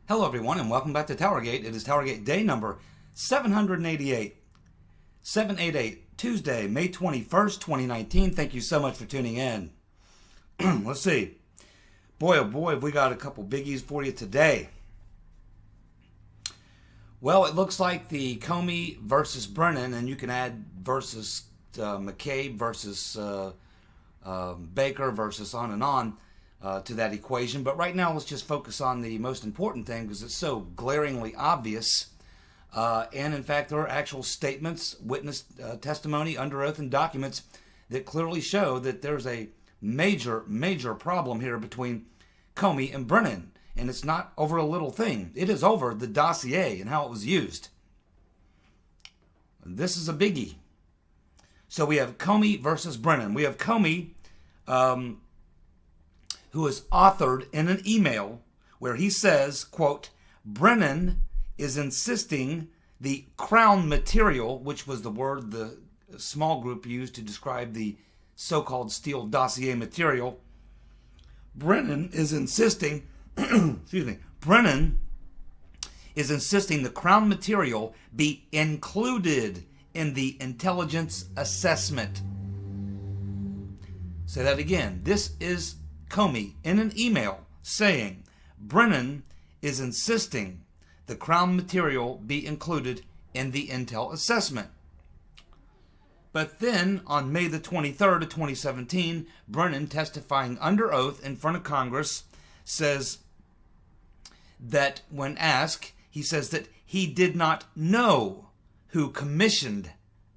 Hello everyone and welcome back to TowerGate. It is TowerGate day number 788. 788, Tuesday, May 21st, 2019. Thank you so much for tuning in. Let's see. Boy, oh boy, have we got a couple biggies for you today. Well, it looks like the Comey versus Brennan, and you can add versus McCabe versus Baker versus on and on to that equation. But right now, let's just focus on the most important thing because it's so glaringly obvious. And in fact, there are actual statements, witness testimony, under oath, and documents that clearly show that there's a major problem here between Comey and Brennan. And it's not over a little thing. It is over the dossier and how it was used. This is a biggie. So we have Comey versus Brennan. We have Comey, who is authored in an email where he says, quote, Brennan is insisting the Crown material, which was the word the small group used to describe the so-called Steele dossier material. Brennan is insisting, Brennan is insisting the Crown material be included in the intelligence assessment. Say that again. This is Comey in an email saying Brennan is insisting the Crown material be included in the intel assessment. But then on May the 23rd of 2017, Brennan, testifying under oath in front of Congress, says that when asked, he says that he did not know who commissioned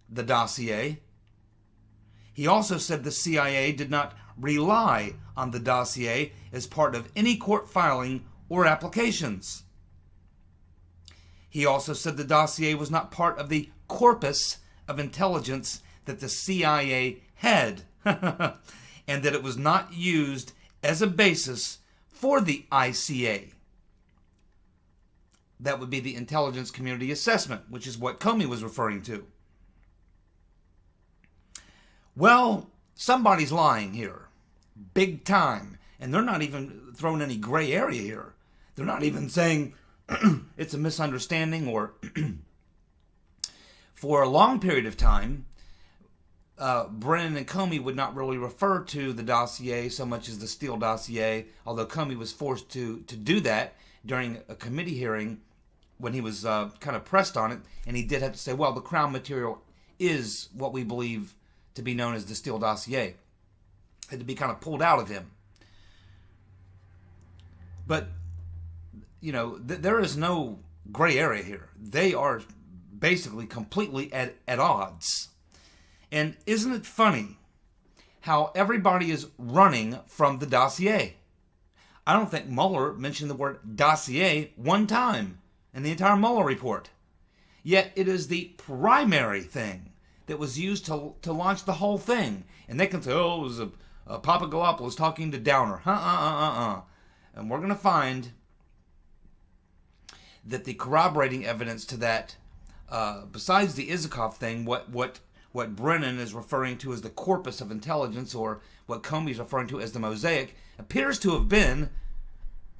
the dossier. He also said the CIA did not rely on the dossier as part of any court filing or applications. He also said the dossier was not part of the corpus of intelligence that the CIA had, and that it was not used as a basis for the ICA. That would be the Intelligence Community Assessment, which is what Comey was referring to. Well, somebody's lying here. Big time. And they're not even throwing any gray area here. They're not even saying it's a misunderstanding or for a long period of time, Brennan and Comey would not really refer to the dossier so much as the Steele dossier, although Comey was forced to do that during a committee hearing when he was kind of pressed on it, and he did have to say, well, the Crown material is what we believe to be known as the Steele dossier. Had to be kind of pulled out of him. But, you know, there is no gray area here. They are basically completely at odds. And isn't it funny how everybody is running from the dossier? I don't think Mueller mentioned the word dossier one time in the entire Mueller report. Yet it is the primary thing that was used to launch the whole thing. And they can say, oh, it was Papa Galopoulos talking to Downer. And we're going to find that the corroborating evidence to that, besides the Isikoff thing, what Brennan is referring to as the corpus of intelligence, or what Comey is referring to as the mosaic, appears to have been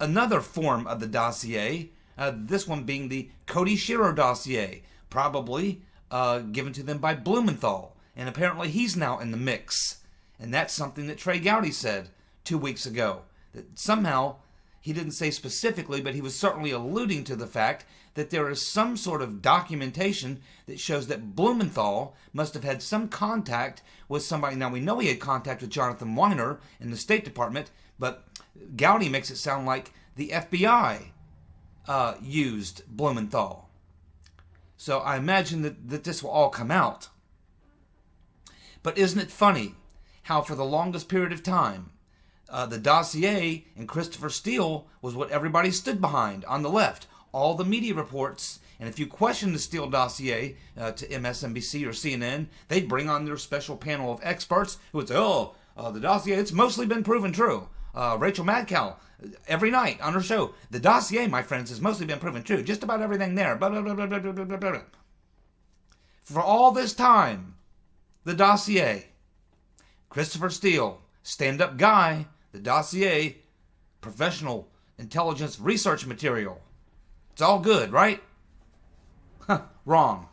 another form of the dossier, this one being the Cody Shearer dossier, probably given to them by Blumenthal. And apparently he's now in the mix. And that's something that Trey Gowdy said 2 weeks ago. That somehow, he didn't say specifically, but he was certainly alluding to the fact that there is some sort of documentation that shows that Blumenthal must have had some contact with somebody. Now, we know he had contact with Jonathan Weiner in the State Department, but Gowdy makes it sound like the FBI used Blumenthal. So I imagine that this will all come out. But isn't it funny how for the longest period of time, the dossier and Christopher Steele was what everybody stood behind on the left. All the media reports, and if you question the Steele dossier to MSNBC or CNN, they'd bring on their special panel of experts who would say, the dossier, it's mostly been proven true. Rachel Madcow, every night on her show, the dossier, my friends, has mostly been proven true. Just about everything there. Blah, blah, blah, blah, blah, blah, blah, blah. For all this time, the dossier, Christopher Steele, stand-up guy, the dossier, professional intelligence research material. It's all good, right? Wrong.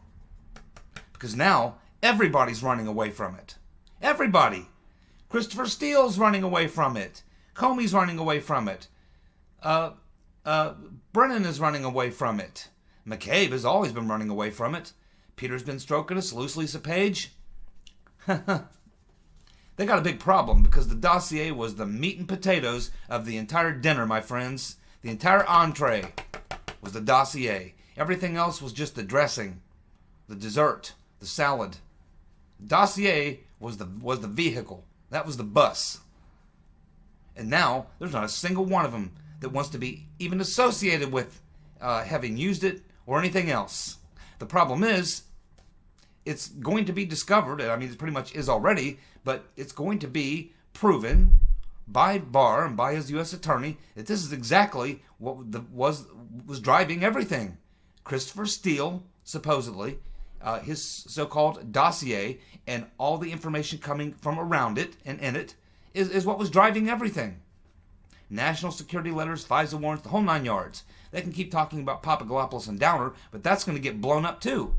Because now everybody's running away from it. Everybody. Christopher Steele's running away from it. Comey's running away from it. Brennan is running away from it. McCabe has always been running away from it. Peter's been stroking us loose, Lisa Page. They got a big problem because the dossier was the meat and potatoes of the entire dinner, my friends. The entire entree was the dossier. Everything else was just the dressing, the dessert, the salad. The dossier was the vehicle. That was the bus. And now there's not a single one of them that wants to be even associated with having used it or anything else. The problem is, it's going to be discovered, I mean, it pretty much is already, but it's going to be proven by Barr and by his U.S. attorney that this is exactly what was driving everything. Christopher Steele, supposedly, his so-called dossier and all the information coming from around it and in it is what was driving everything. National security letters, FISA warrants, the whole 9 yards. They can keep talking about Papadopoulos and Downer, but that's going to get blown up too.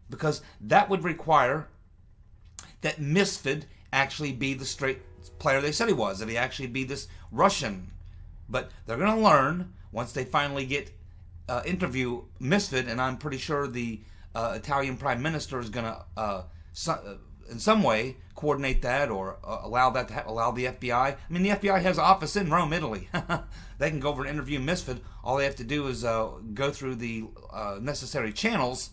Because that would require that Misfit actually be the straight player they said he was, that he actually be this Russian. But they're going to learn once they finally get interview Misfit, and I'm pretty sure the Italian Prime Minister is going to, in some way, coordinate that or allow the FBI. I mean, the FBI has an office in Rome, Italy. They can go over and interview Misfit. All they have to do is go through the necessary channels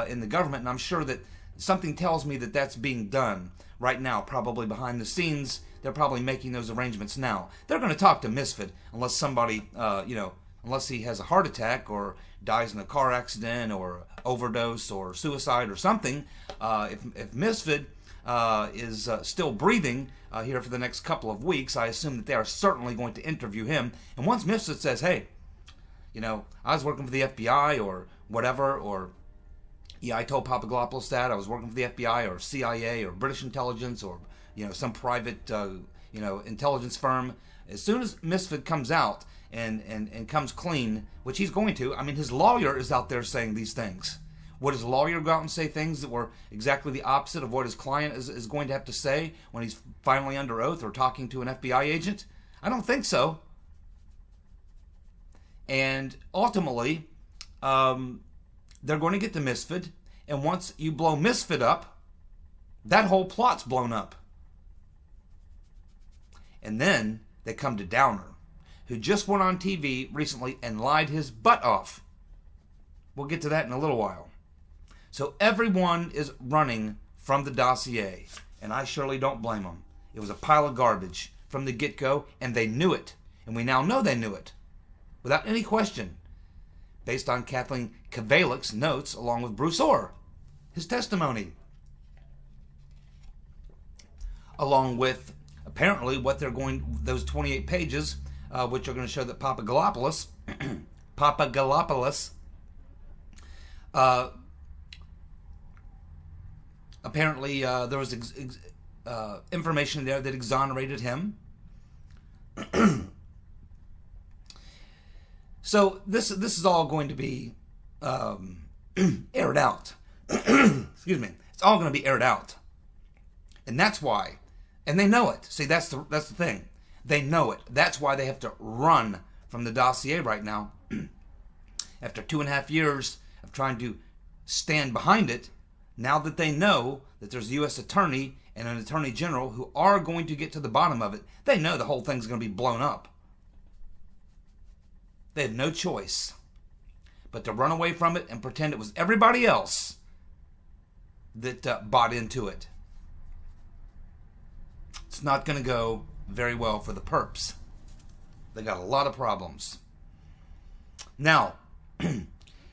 in the government, and I'm sure that something tells me that that's being done right now, probably behind the scenes. They're probably making those arrangements now. They're going to talk to Misfit unless somebody, unless he has a heart attack or dies in a car accident or overdose or suicide or something. If Misfit is still breathing here for the next couple of weeks, I assume that they are certainly going to interview him. And once Misfit says, hey, I was working for the FBI or whatever, or yeah, I told Papadopoulos that I was working for the FBI or CIA or British intelligence or some private intelligence firm. As soon as Misfit comes out and comes clean, which he's going to, I mean, his lawyer is out there saying these things. Would his lawyer go out and say things that were exactly the opposite of what his client is going to have to say when he's finally under oath or talking to an FBI agent? I don't think so. And ultimately, they're going to get to Misfit, and once you blow Misfit up, that whole plot's blown up. And then they come to Downer, who just went on TV recently and lied his butt off. We'll get to that in a little while. So everyone is running from the dossier, and I surely don't blame them. It was a pile of garbage from the get-go, and they knew it. And we now know they knew it, without any question, based on Kathleen Kavalick's notes along with Bruce Orr, his testimony, along with apparently what they're going, those 28 pages, which are going to show that Papadopoulos, apparently there was information there that exonerated him. So this is all going to be aired out. Excuse me. It's all going to be aired out, and that's why. And they know it. See, that's the thing. They know it. That's why they have to run from the dossier right now. After 2.5 years of trying to stand behind it, now that they know that there's a U.S. attorney and an attorney general who are going to get to the bottom of it, they know the whole thing's going to be blown up. They have no choice but to run away from it and pretend it was everybody else that bought into it. It's not going to go very well for the perps. They got a lot of problems. Now,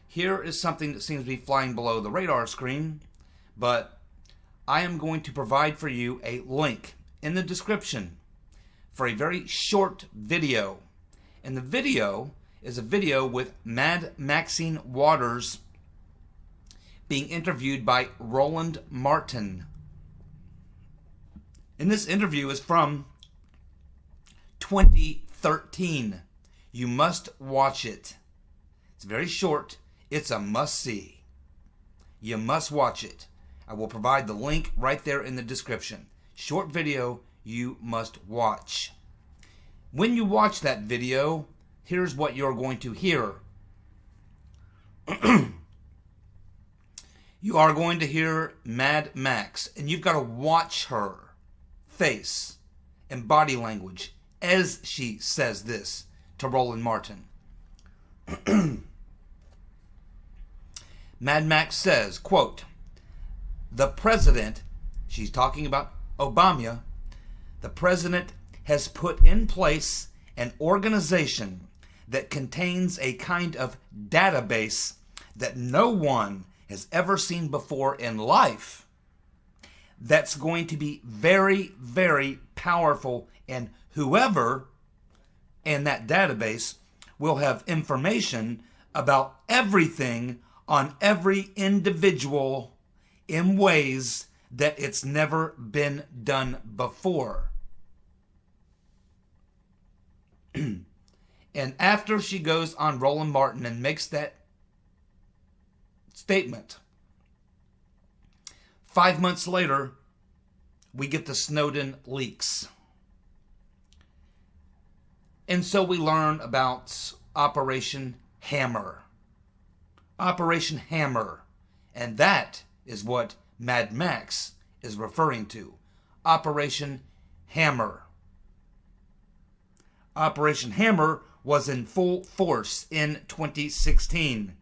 here is something that seems to be flying below the radar screen, but I am going to provide for you a link in the description for a very short video. And the video is a video with Mad Maxine Waters being interviewed by Roland Martin. And this interview is from 2013. You must watch it. It's very short. It's a must-see. You must watch it. I will provide the link right there in the description. Short video you must watch. When you watch that video, here's what you're going to hear. You are going to hear Mad Max, and you've got to watch her face and body language as she says this to Roland Martin. Mad Max says, quote, "The president," she's talking about Obama, "the president has put in place an organization that contains a kind of database that no one has ever seen before in life that's going to be very, very powerful, and whoever in that database will have information about everything on every individual in ways that it's never been done before." And after she goes on Roland Martin and makes that statement, 5 months later, we get the Snowden leaks. And so we learn about Operation Hammer. Operation Hammer. And that is what Mad Max is referring to. Operation Hammer. Operation Hammer was in full force in 2016.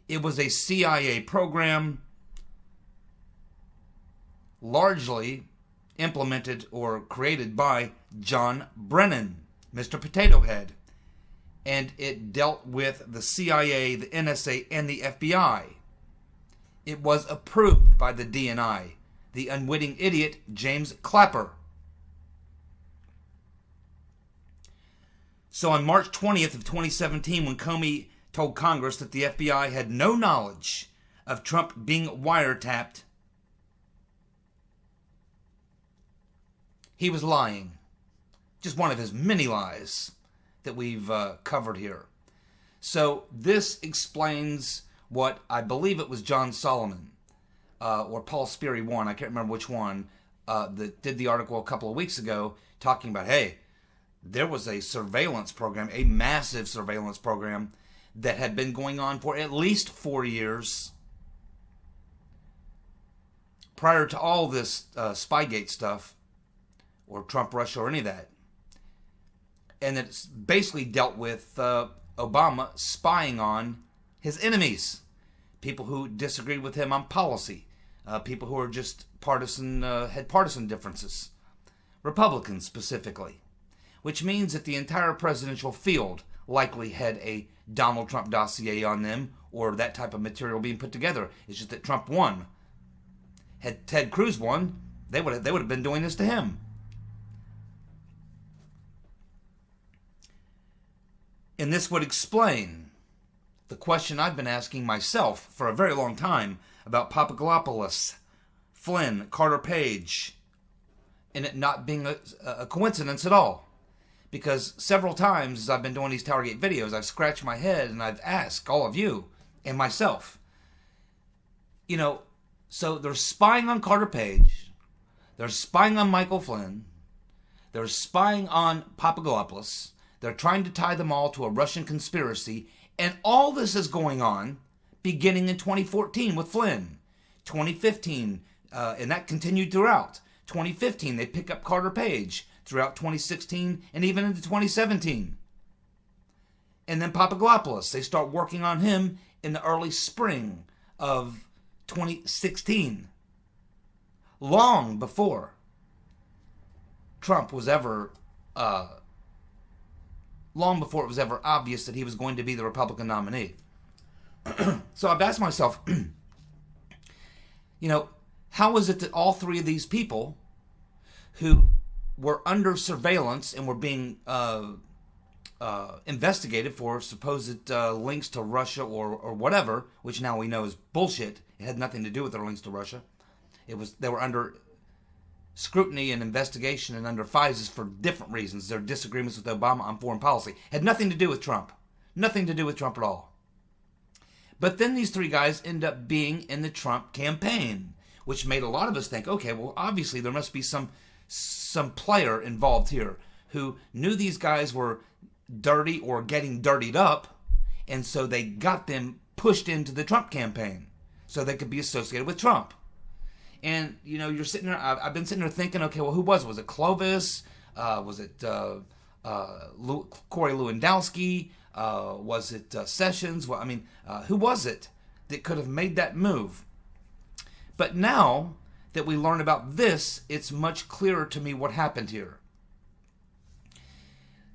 It was a CIA program largely implemented or created by John Brennan, Mr. Potato Head. And it dealt with the CIA, the NSA, and the FBI. It was approved by the DNI, the unwitting idiot James Clapper. So on March 20th of 2017, when Comey told Congress that the FBI had no knowledge of Trump being wiretapped, he was lying. Just one of his many lies that we've covered here. So this explains what I believe it was John Solomon or Paul Sperry one, I can't remember which one, that did the article a couple of weeks ago talking about, hey, there was a surveillance program, a massive surveillance program that had been going on for at least 4 years prior to all this Spygate stuff or Trump Russia or any of that. And it's basically dealt with Obama spying on his enemies, people who disagreed with him on policy, people who are just partisan, had partisan differences, Republicans specifically, which means that the entire presidential field likely had a Donald Trump dossier on them or that type of material being put together. It's just that Trump won. Had Ted Cruz won, they would have been doing this to him. And this would explain the question I've been asking myself for a very long time about Papadopoulos, Flynn, Carter Page, and it not being a coincidence at all. Because several times as I've been doing these TowerGate videos, I've scratched my head and I've asked all of you and myself, you know, so they're spying on Carter Page, they're spying on Michael Flynn, they're spying on Papadopoulos, they're trying to tie them all to a Russian conspiracy, and all this is going on beginning in 2014 with Flynn, 2015, and that continued throughout. 2015, they pick up Carter Page, throughout 2016 and even into 2017. And then Papadopoulos, they start working on him in the early spring of 2016. Long before Trump was ever, long before it was ever obvious that he was going to be the Republican nominee. So I've asked myself, you know, how is it that all three of these people who were under surveillance and were being investigated for supposed links to Russia or whatever, which now we know is bullshit. It had nothing to do with their links to Russia. They were under scrutiny and investigation and under FISAs for different reasons. Their disagreements with Obama on foreign policy had nothing to do with Trump. Nothing to do with Trump at all. But then these three guys end up being in the Trump campaign, which made a lot of us think, okay, well, obviously there must be some player involved here who knew these guys were dirty or getting dirtied up, and so they got them pushed into the Trump campaign so they could be associated with Trump. And, you know, you're sitting there, I've been sitting there thinking, okay, well, who was it? Was it Clovis? Was it Corey Lewandowski? Was it Sessions? Well, I mean, who was it that could have made that move? But now that we learn about this, it's much clearer to me what happened here.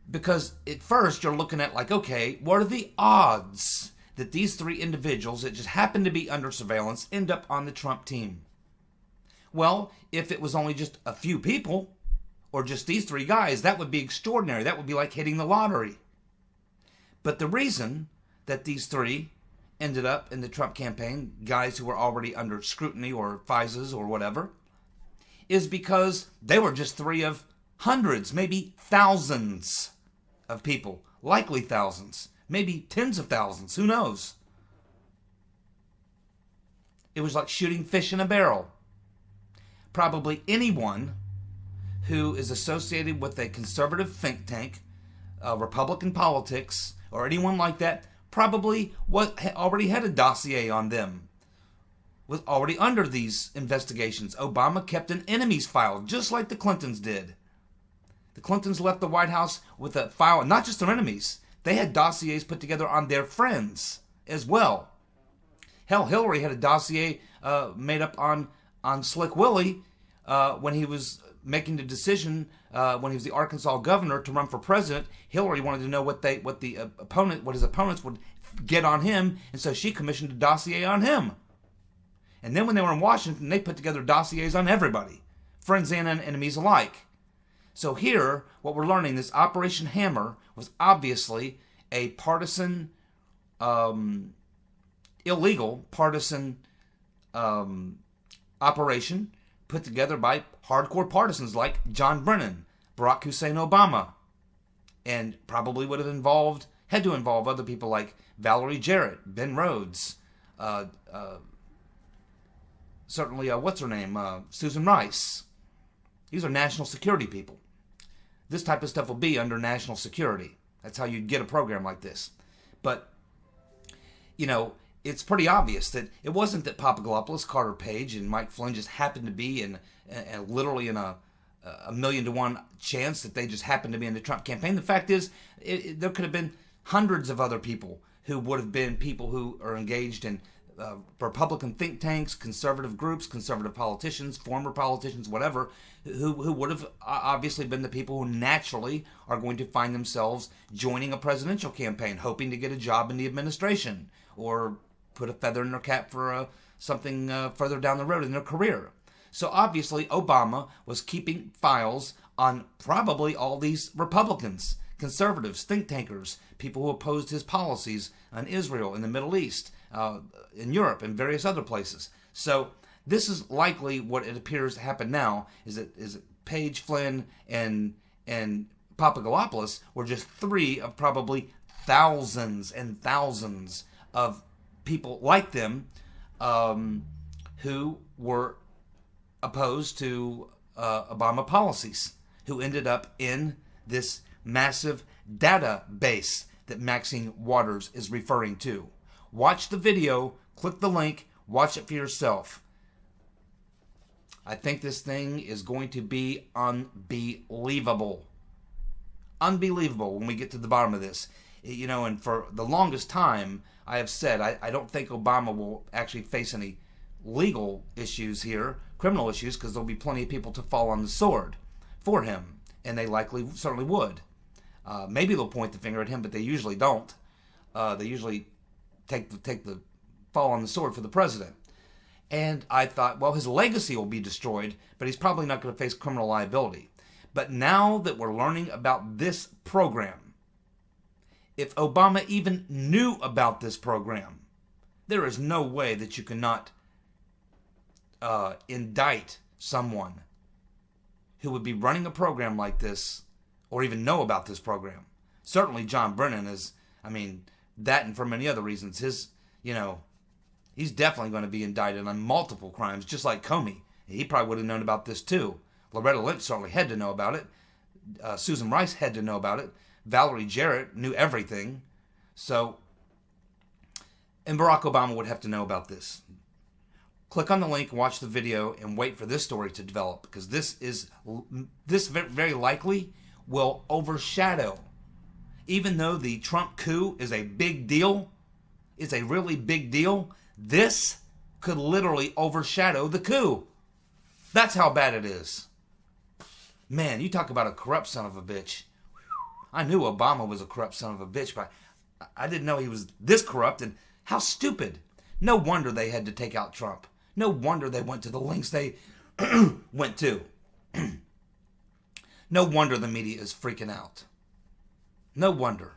Because at first you're looking at like, okay, what are the odds that these three individuals that just happen to be under surveillance end up on the Trump team? Well, if it was only just a few people, or just these three guys, that would be extraordinary. That would be like hitting the lottery. But the reason that these three ended up in the Trump campaign, guys who were already under scrutiny or FISAs or whatever, is because they were just three of hundreds, maybe thousands of people. Likely thousands, maybe tens of thousands, who knows? It was like shooting fish in a barrel. Probably anyone who is associated with a conservative think tank, Republican politics, or anyone like that, probably already had a dossier on them, was already under these investigations. Obama kept an enemies file, just like the Clintons did. The Clintons left the White House with a file, not just their enemies. They had dossiers put together on their friends as well. Hell, Hillary had a dossier made up on Slick Willie when he was making the decision when he was the Arkansas governor to run for president. Hillary wanted to know what his opponents would get on him, and so she commissioned a dossier on him. And then when they were in Washington, they put together dossiers on everybody, friends and enemies alike. So here, what we're learning, this Operation Hammer was obviously a partisan, illegal partisan operation put together by hardcore partisans like John Brennan, Barack Hussein Obama, and probably would have had to involve other people like Valerie Jarrett, Ben Rhodes, certainly, what's her name, Susan Rice. These are national security people. This type of stuff will be under national security. That's how you'd get a program like this. But, you know, it's pretty obvious that it wasn't that Papadopoulos, Carter Page, and Mike Flynn just happened to be literally in a 1,000,000 to 1 chance that they just happened to be in the Trump campaign. The fact is, there could have been hundreds of other people who would have been people who are engaged in Republican think tanks, conservative groups, conservative politicians, former politicians, whatever, who would have obviously been the people who naturally are going to find themselves joining a presidential campaign, hoping to get a job in the administration or put a feather in their cap for something further down the road in their career. So obviously Obama was keeping files on probably all these Republicans, conservatives, think tankers, people who opposed his policies on Israel, in the Middle East, in Europe, and various other places. So this is likely what it appears to happen now, is that Page, Flynn, and Papadopoulos were just three of probably thousands and thousands of people like them who were opposed to Obama policies, who ended up in this massive database that Maxine Waters is referring to. Watch the video, click the link, watch it for yourself. I think this thing is going to be unbelievable. Unbelievable when we get to the bottom of this. You know, and for the longest time, I have said I don't think Obama will actually face any legal issues here, criminal issues, because there'll be plenty of people to fall on the sword for him, and they certainly would. Maybe they'll point the finger at him, but they usually don't. They usually take the fall on the sword for the president. And I thought, well, his legacy will be destroyed, but he's probably not going to face criminal liability. But now that we're learning about this program, if Obama even knew about this program, there is no way that you cannot indict someone who would be running a program like this or even know about this program. Certainly John Brennan is I mean, that and for many other reasons. He's definitely going to be indicted on multiple crimes, just like Comey. He probably would have known about this too. Loretta Lynch certainly had to know about it. Susan Rice had to know about it. Valerie Jarrett knew everything. So, and Barack Obama would have to know about this. Click on the link, watch the video, and wait for this story to develop, because this very likely will overshadow, even though the Trump coup is a big deal, is a really big deal, this could literally overshadow the coup. That's how bad it is. Man, you talk about a corrupt son of a bitch. I knew Obama was a corrupt son of a bitch, but I didn't know he was this corrupt. And how stupid. No wonder they had to take out Trump. No wonder they went to the lengths they went to. No wonder the media is freaking out. No wonder.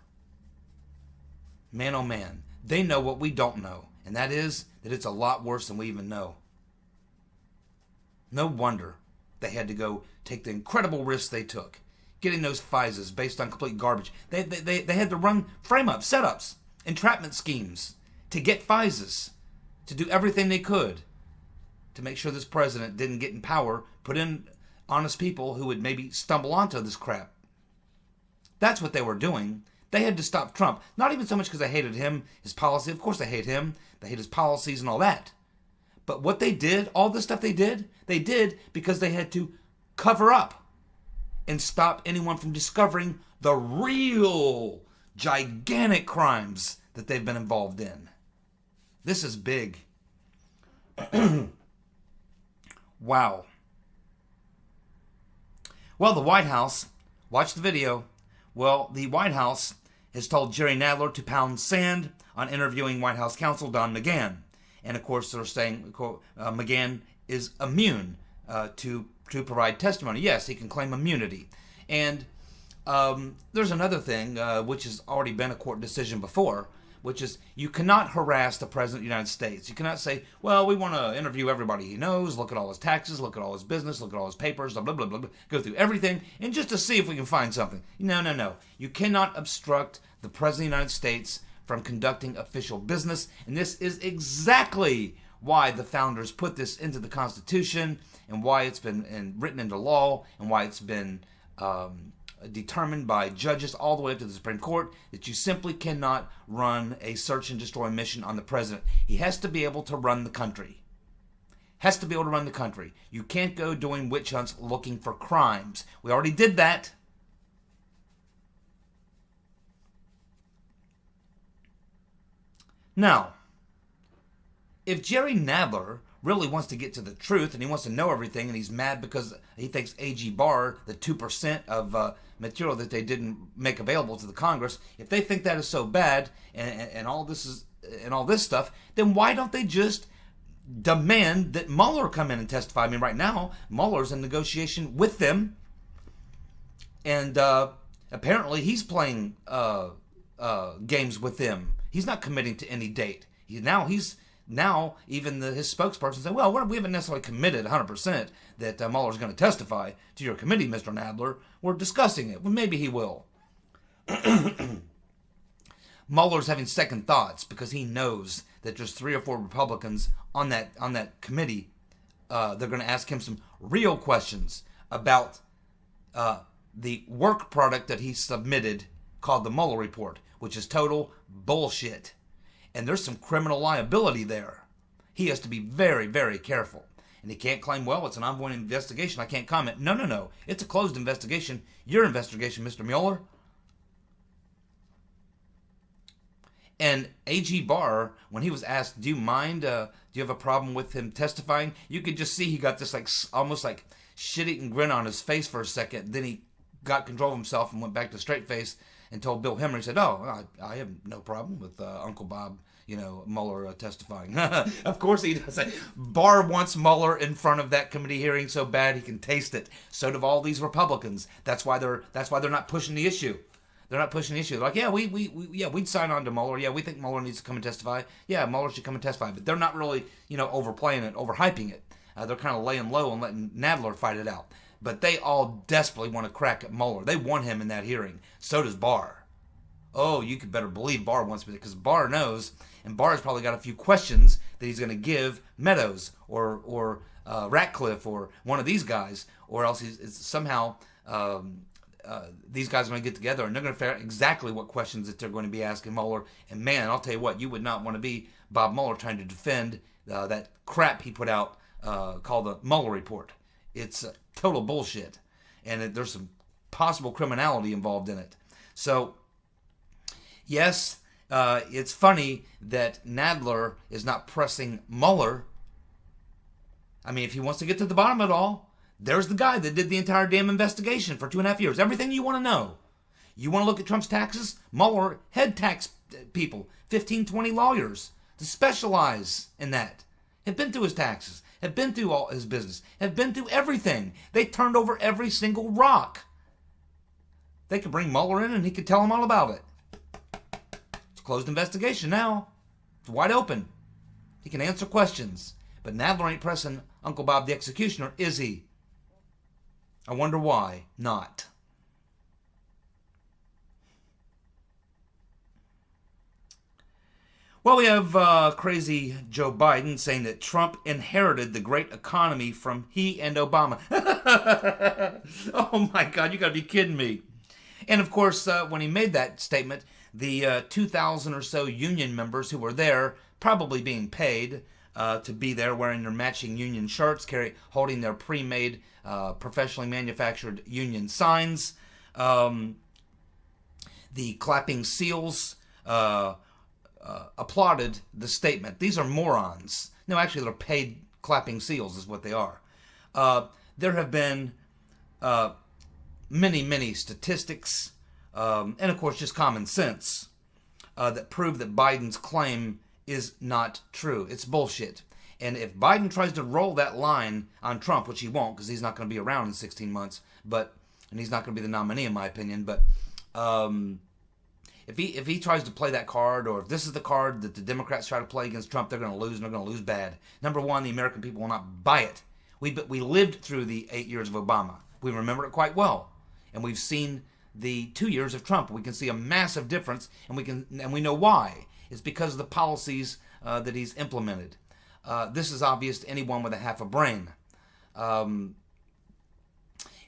Man, oh man. They know what we don't know. And that is that it's a lot worse than we even know. No wonder they had to go take the incredible risks they took. Getting those FISAs based on complete garbage. They had to run frame-ups, setups, entrapment schemes to get FISAs. To do everything they could to make sure this president didn't get in power, put in honest people who would maybe stumble onto this crap. That's what they were doing. They had to stop Trump. Not even so much because they hated him, his policy. Of course they hate him. They hate his policies and all that. But what they did, all the stuff they did because they had to cover up and stop anyone from discovering the real gigantic crimes that they've been involved in. This is big. Wow. Well, the White House, watch the video. Well, the White House has told Jerry Nadler to pound sand on interviewing White House counsel Don McGahn. And of course, they're saying McGahn is immune to provide testimony. Yes, he can claim immunity. And there's another thing, which has already been a court decision before, which is you cannot harass the President of the United States. You cannot say, well, we want to interview everybody he knows, look at all his taxes, look at all his business, look at all his papers, blah, blah, blah, blah, blah, go through everything, and just to see if we can find something. No. You cannot obstruct the President of the United States from conducting official business, and this is exactly why the founders put this into the Constitution, and why it's been written into law, and why it's been determined by judges all the way up to the Supreme Court, that you simply cannot run a search and destroy mission on the president. He has to be able to run the country. Has to be able to run the country. You can't go doing witch hunts looking for crimes. We already did that. Now, if Jerry Nadler really wants to get to the truth and he wants to know everything, and he's mad because he thinks AG Barr, the 2% of material that they didn't make available to the Congress, if they think that is so bad and all this stuff, then why don't they just demand that Mueller come in and testify? I mean, right now Mueller's in negotiation with them, and apparently he's playing games with them. He's not committing to any date. Now, even his spokesperson said, well, we haven't necessarily committed 100% that Mueller's going to testify to your committee, Mr. Nadler. We're discussing it. Well, maybe he will. Mueller's having second thoughts because he knows that there's 3 or 4 Republicans on that committee. They're going to ask him some real questions about the work product that he submitted called the Mueller Report, which is total bullshit. And there's some criminal liability there. He has to be very, very careful. And he can't claim, well, it's an ongoing investigation, I can't comment. No. It's a closed investigation. Your investigation, Mr. Mueller. And A.G. Barr, when he was asked, do you mind, do you have a problem with him testifying? You could just see he got this almost like shit-eating grin on his face for a second. Then he got control of himself and went back to straight face and told Bill Hemmer, he said, oh, I have no problem with Uncle Bob, Mueller testifying. Of course he does. Barr wants Mueller in front of that committee hearing so bad he can taste it. So do all these Republicans. That's why they're not pushing the issue. They're not pushing the issue. They're like, yeah, we'd sign on to Mueller. Yeah, we think Mueller needs to come and testify. Yeah, Mueller should come and testify. But they're not really, overplaying it, overhyping it. They're kind of laying low and letting Nadler fight it out. But they all desperately want to crack at Mueller. They want him in that hearing. So does Barr. Oh, you could better believe Barr wants me, because Barr knows, and Barr's probably got a few questions that he's going to give Meadows or Ratcliffe or one of these guys, or else he's somehow these guys are going to get together and they're going to figure out exactly what questions that they're going to be asking Mueller. And man, I'll tell you what, you would not want to be Bob Mueller trying to defend that crap he put out called the Mueller report. It's total bullshit, and there's some possible criminality involved in it. So, yes, it's funny that Nadler is not pressing Mueller. I mean, if he wants to get to the bottom of it all, there's the guy that did the entire damn investigation for 2.5 years. Everything you want to know. You want to look at Trump's taxes? Mueller had tax people, 15, 20 lawyers to specialize in that. Have been through his taxes, have been through all his business, have been through everything. They turned over every single rock. They could bring Mueller in and he could tell them all about it. It's a closed investigation now. It's wide open. He can answer questions. But Nadler ain't pressing Uncle Bob the Executioner, is he? I wonder why not. Well, we have crazy Joe Biden saying that Trump inherited the great economy from he and Obama. Oh my God, you gotta be kidding me. And of course, when he made that statement, the 2,000 or so union members who were there, probably being paid to be there wearing their matching union shirts, holding their pre-made, professionally manufactured union signs, the clapping seals, applauded the statement. These are morons. No, actually, they're paid clapping seals is what they are. There have been many, many statistics, and of course just common sense, that prove that Biden's claim is not true. It's bullshit. And if Biden tries to roll that line on Trump, which he won't because he's not going to be around in 16 months, and he's not going to be the nominee in my opinion, but if he tries to play that card, or if this is the card that the Democrats try to play against Trump, they're going to lose, and they're going to lose bad. Number one, the American people will not buy it. We lived through the 8 years of Obama. We remember it quite well. And we've seen the 2 years of Trump. We can see a massive difference, and we know why. It's because of the policies that he's implemented. This is obvious to anyone with a half a brain.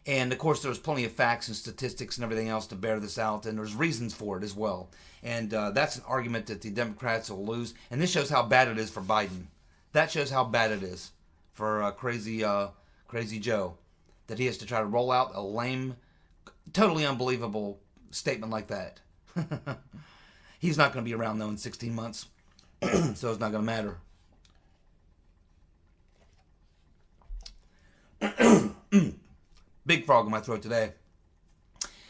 And of course, there's plenty of facts and statistics and everything else to bear this out, and there's reasons for it as well. And that's an argument that the Democrats will lose. And this shows how bad it is for Biden. That shows how bad it is for crazy Joe, that he has to try to roll out a lame, totally unbelievable statement like that. He's not going to be around, though, in 16 months, so it's not going to matter. Big frog in my throat today.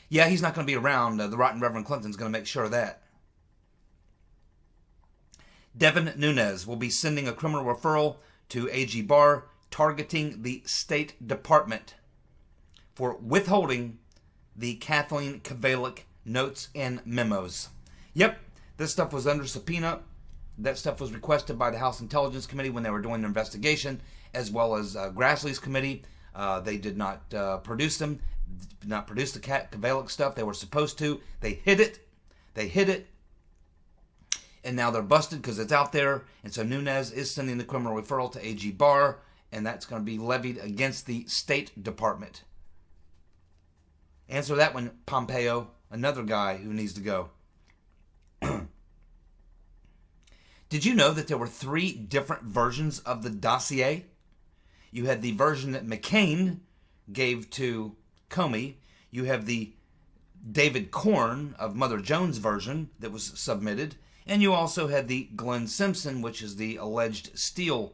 Yeah, he's not going to be around. The rotten Reverend Clinton's going to make sure of that. Devin Nunes will be sending a criminal referral to AG Barr targeting the State Department for withholding the Kathleen Kvalik notes and memos. Yep, this stuff was under subpoena. That stuff was requested by the House Intelligence Committee when they were doing their investigation, as well as Grassley's committee. They did not produce them, did not produce the Kvalik stuff. They were supposed to. They hid it. And now they're busted because it's out there. And so Nunes is sending the criminal referral to AG Barr, and that's going to be levied against the State Department. Answer that one, Pompeo, another guy who needs to go. Did you know that there were 3 different versions of the dossier? You had the version that McCain gave to Comey. You have the David Corn of Mother Jones version that was submitted. And you also had the Glenn Simpson, which is the alleged Steele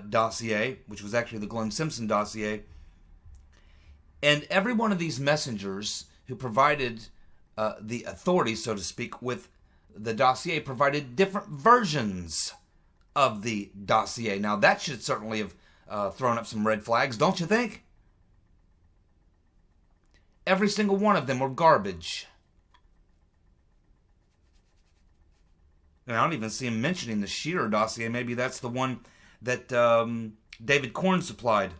dossier, which was actually the Glenn Simpson dossier. And every one of these messengers who provided the authority, so to speak, with the dossier provided different versions of the dossier. Now, that should certainly have thrown up some red flags, don't you think? Every single one of them were garbage. And I don't even see him mentioning the Shearer dossier. Maybe that's the one that David Corn supplied.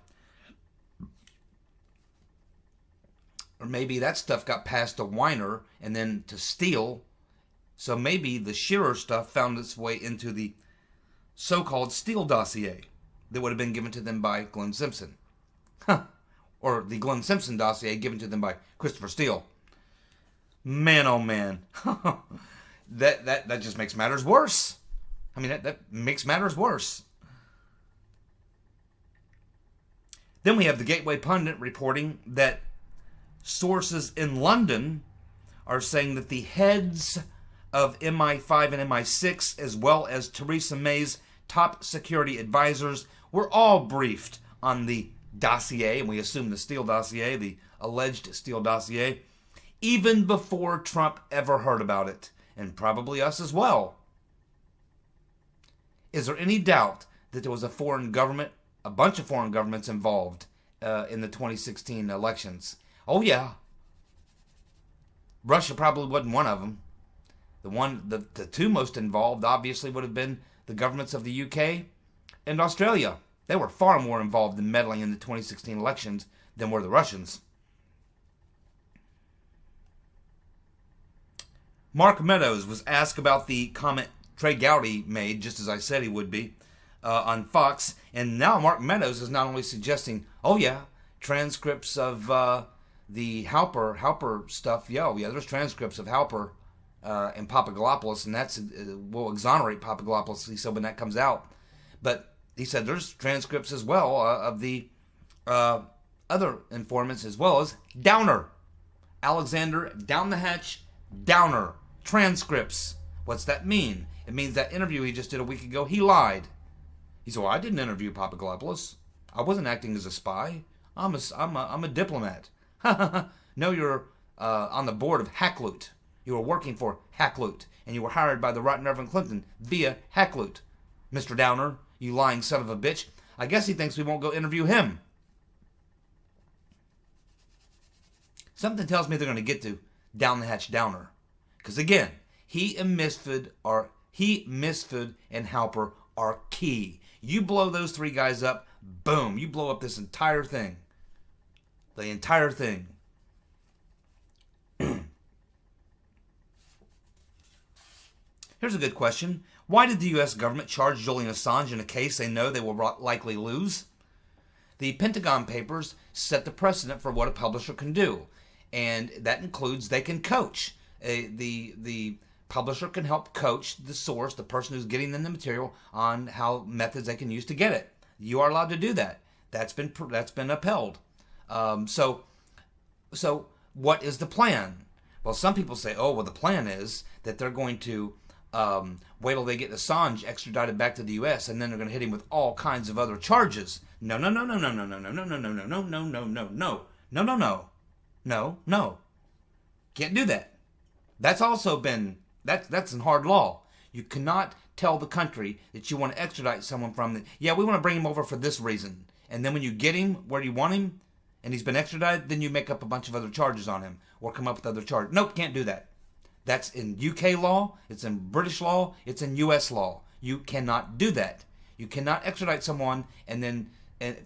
Or maybe that stuff got passed to Weiner and then to Steele, So maybe the Shearer stuff found its way into the so-called Steele dossier that would have been given to them by Glenn Simpson. Or the Glenn Simpson dossier given to them by Christopher Steele. Man, oh man. that just makes matters worse. I mean, that makes matters worse. Then we have the Gateway Pundit reporting that sources in London are saying that the heads of MI5 and MI6, as well as Theresa May's top security advisors, were all briefed on the dossier, and we assume the Steele dossier, the alleged Steele dossier, even before Trump ever heard about it, and probably us as well. Is there any doubt that there was a foreign government, a bunch of foreign governments involved in the 2016 elections? Oh yeah. Russia probably wasn't one of them. The two most involved obviously would have been the governments of the UK and Australia. They were far more involved in meddling in the 2016 elections than were the Russians. Mark Meadows was asked about the comment Trey Gowdy made, just as I said he would be, on Fox. And now Mark Meadows is not only suggesting, oh yeah, transcripts of the Halper stuff. Yeah, there's transcripts of Halper and Papadopoulos, and that's will exonerate Papadopoulos, he said, when that comes out. But he said there's transcripts as well of the other informants, as well as Downer. Alexander Down the Hatch Downer. Transcripts. What's that mean? It means that interview he just did a week ago, he lied. He said, well, I didn't interview Papadopoulos. I wasn't acting as a spy. I'm a diplomat. No, you're on the board of Hackloot. You were working for Hackloot, and you were hired by the Right Reverend Clinton via Hackloot. Mr. Downer, you lying son of a bitch. I guess he thinks we won't go interview him. Something tells me they're going to get to Down the Hatch Downer. Because again, he and Misford and Halper are key. You blow those three guys up, boom, you blow up this entire thing. The entire thing. Here's a good question. Why did the U.S. government charge Julian Assange in a case they know they will likely lose? The Pentagon Papers set the precedent for what a publisher can do. And that includes they can coach. The publisher can help coach the source, the person who's getting them the material, on how methods they can use to get it. You are allowed to do that. That's been upheld. So what is the plan? Well, some people say, the plan is that they're going to wait till they get Assange extradited back to the U.S. and then they're going to hit him with all kinds of other charges. No. Can't do that. That's also been, that's in hard law. You cannot tell the country that you want to extradite someone from the, we want to bring him over for this reason. And then when you get him where you want him and he's been extradited, then you make up a bunch of other charges on him or come up with other charges. Nope, can't do that. That's in UK law, it's in British law, it's in US law. You cannot do that. You cannot extradite someone and then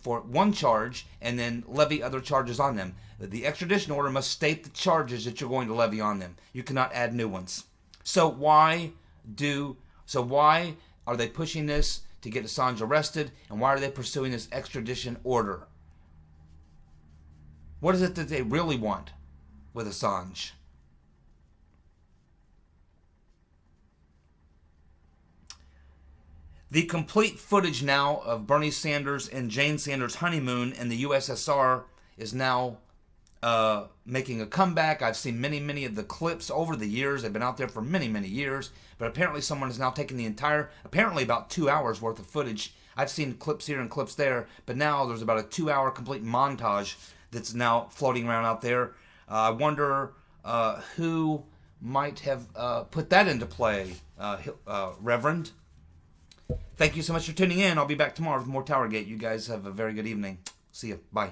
for one charge and then levy other charges on them. The extradition order must state the charges that you're going to levy on them. You cannot add new ones. So why are they pushing this to get Assange arrested, and why are they pursuing this extradition order? What is it that they really want with Assange? The complete footage now of Bernie Sanders and Jane Sanders' honeymoon in the USSR is now making a comeback. I've seen many of the clips over the years. They've been out there for many years. But apparently someone has now taken the entire, apparently about 2 hours worth of footage. I've seen clips here and clips there. But now there's about a 2-hour complete montage that's now floating around out there. I wonder who might have put that into play, Reverend. Thank you so much for tuning in. I'll be back tomorrow with more TowerGate. You guys have a very good evening. See you. Bye.